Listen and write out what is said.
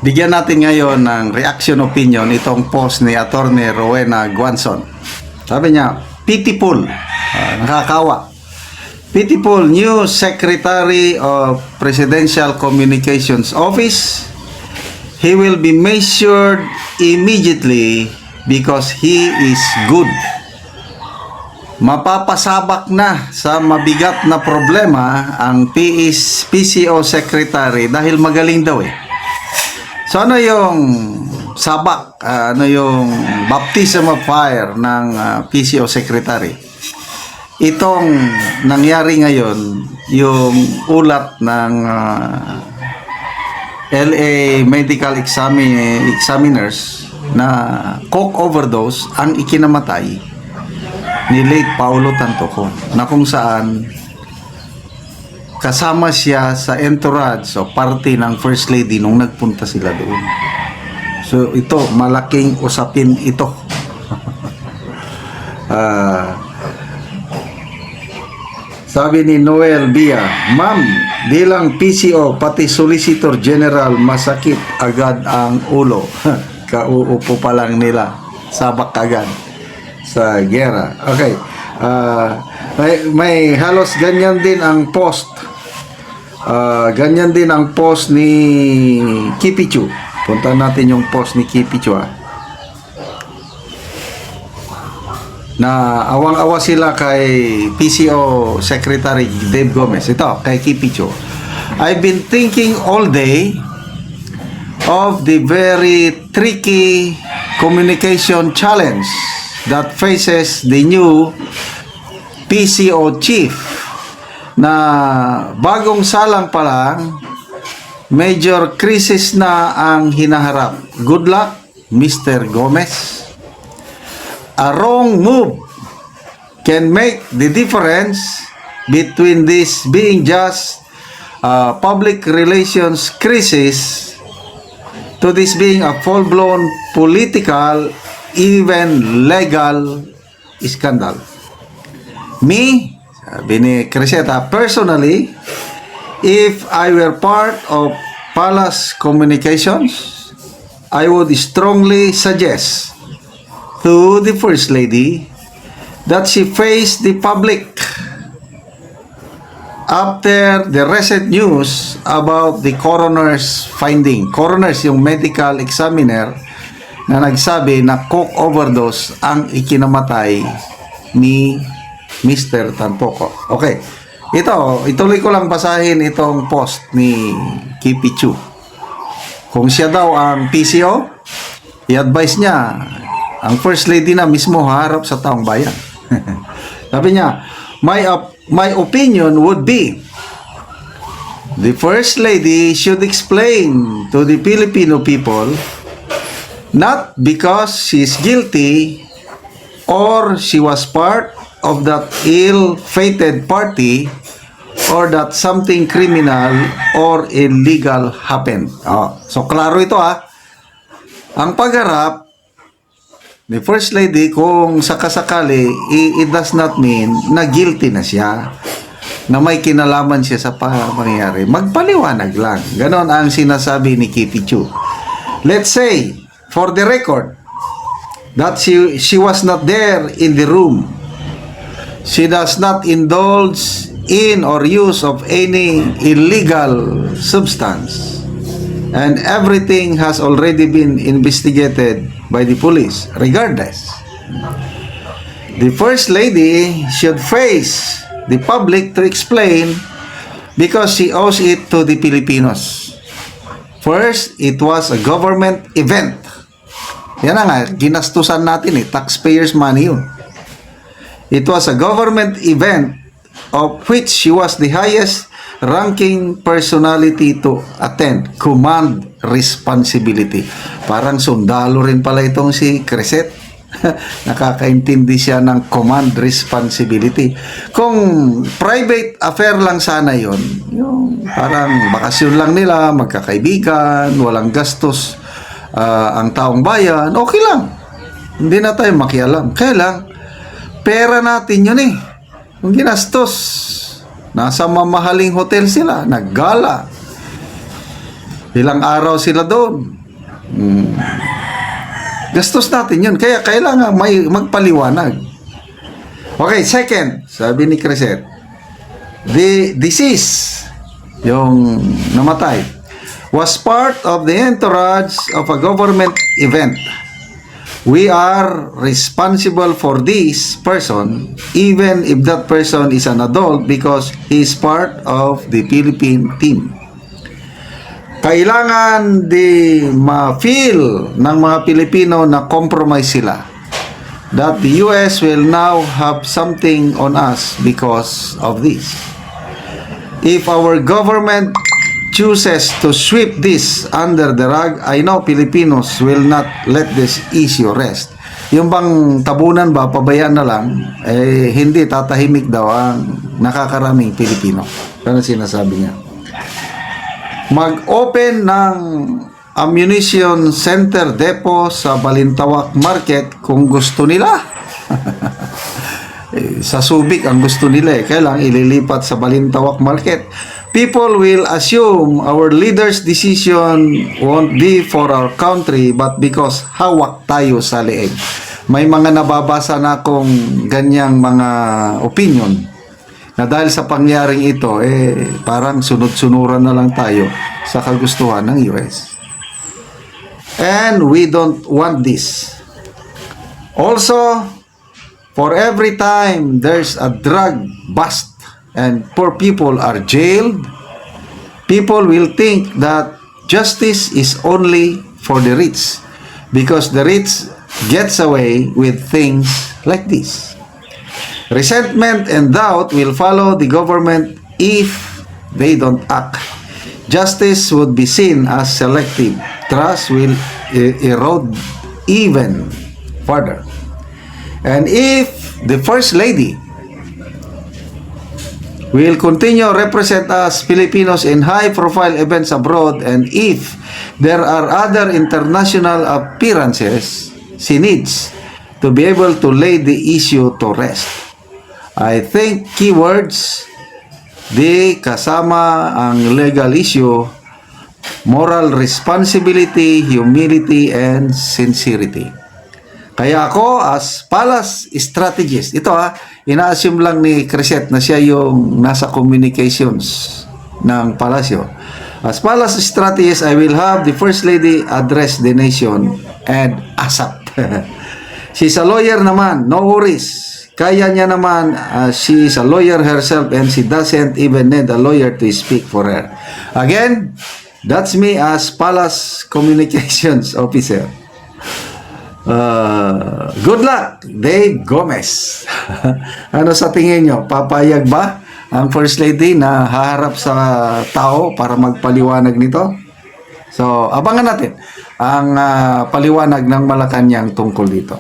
Bigyan natin ngayon ng reaction opinion itong post ni Attorney Rowena Guanzon. Sabi niya, pitiful, nakakawa. Pitiful new Secretary of Presidential Communications Office. He will be measured immediately because he is good. Mapapasabak na sa mabigat na problema ang PCO Secretary dahil magaling daw eh. So ano yung sabak, ano yung baptism of fire ng PCO Secretary? Itong nangyari ngayon, yung ulat ng LA Medical Examiners na coke overdose ang ikinamatay ni late Paulo Tantoco, na kung saan kasama siya sa entourage o party ng First Lady nung nagpunta sila doon. So ito, malaking usapin ito. Sabi ni Noel Bia, Ma'am, bilang PCO pati Solicitor General masakit agad ang ulo. Kauupo pa lang nila, sabak agad sa gera. Okay. May halos ganyan din ang post. Ganyan din ang post ni Kipichu. Punta natin yung post ni Kipichu na awang-awa sila kay PCO Secretary Dave Gomez. Ito, kay Kipichu. I've been thinking all day of the very tricky communication challenge that faces the new PCO chief, na bagong salang pa lang, major crisis na ang hinaharap. Good luck, Mr. Gomez. A wrong move can make the difference between this being just a public relations crisis to this being a full-blown political, even legal scandal. Me, sabi ni Cresceta, personally, if I were part of Palace Communications, I would strongly suggest to the First Lady that she face the public after the recent news about the coroner's finding. Coroner's yung medical examiner na nagsabi na coke overdose ang ikinamatay ni Mr. Tantoco. Okay. Ituloy ko lang basahin itong post ni Kipichu. Kung siya daw ang PCO, i-advise niya ang First Lady na mismo harap sa taong bayan. Sabi niya, my opinion would be the First Lady should explain to the Filipino people, not because she's guilty or she was part of that ill-fated party or that something criminal or illegal happened. So klaro ito Ang pagharap ni First Lady, kung sakasakali, it does not mean na guilty na siya, na may kinalaman siya sa pangyayari. Magpaliwanag lang. Ganon ang sinasabi ni Kitty Chu. Let's say, for the record, that she was not there in the room. She does not indulge in or use of any illegal substance. And everything has already been investigated by the police. Regardless, the First Lady should face the public to explain, because she owes it to the Filipinos. First, it was a government event. Yan na nga, ginastusan natin taxpayers' money yun. It was a government event of which she was the highest ranking personality to attend. Command responsibility. Parang sundalo rin pala itong si Crescet. Nakakaintindi siya ng command responsibility. Kung private affair lang sana yon, yung parang bakasyon lang nila, magkakaibigan, walang gastos ang taong bayan, okay lang. Hindi na tayo makialam. Kaya lang, pera natin yun Yung ginastos, nasa mamahaling hotel sila, naggala. Ilang araw sila doon. Gastos natin yun. Kaya kailangan may magpaliwanag. Okay, second, sabi ni Crescent, the disease, yung namatay, was part of the entourage of a government event. We are responsible for this person even if that person is an adult because he is part of the Philippine team. Kailangan di ma-feel ng mga Pilipino na compromise sila. That the US will now have something on us because of this. If our government chooses to sweep this under the rug, I know Filipinos will not let this issue rest. Yung bang tabunan ba, pabayaan na lang, hindi tatahimik daw ang nakakaraming Pilipino. Ano sinasabi niya? Mag-open ng ammunition center depot sa Balintawak Market kung gusto nila. Sa Subic ang gusto nila kailang ililipat sa Balintawak Market. People will assume our leaders' decision won't be for our country but because hawak tayo sa leeg. May mga nababasa na akong ganyang mga opinion na dahil sa pangyaring ito, parang sunod-sunuran na lang tayo sa kagustuhan ng US. And we don't want this. Also, for every time there's a drug bust and poor people are jailed, people will think that justice is only for the rich because the rich gets away with things like this. Resentment and doubt will follow the government if they don't act. Justice would be seen as selective. Trust will erode even further. And if the First Lady will continue represent us Filipinos in high-profile events abroad, and if there are other international appearances, she needs to be able to lay the issue to rest. I think keywords, di kasama ang legal issue, moral responsibility, humility, and sincerity. Kaya ako as palace strategist, ito ina-assume lang ni Crescent na siya yung nasa communications ng palasyo. As palace strategist, I will have the First Lady address the nation and ASAP. She's a lawyer naman, no worries. Kaya niya naman, she is a lawyer herself and she doesn't even need a lawyer to speak for her. Again, that's me as Palace Communications Officer. Good luck, Dave Gomez. Ano sa tingin nyo? Papayag ba ang First Lady na haharap sa tao para magpaliwanag nito? So, abangan natin ang paliwanag ng Malacanang tungkol dito.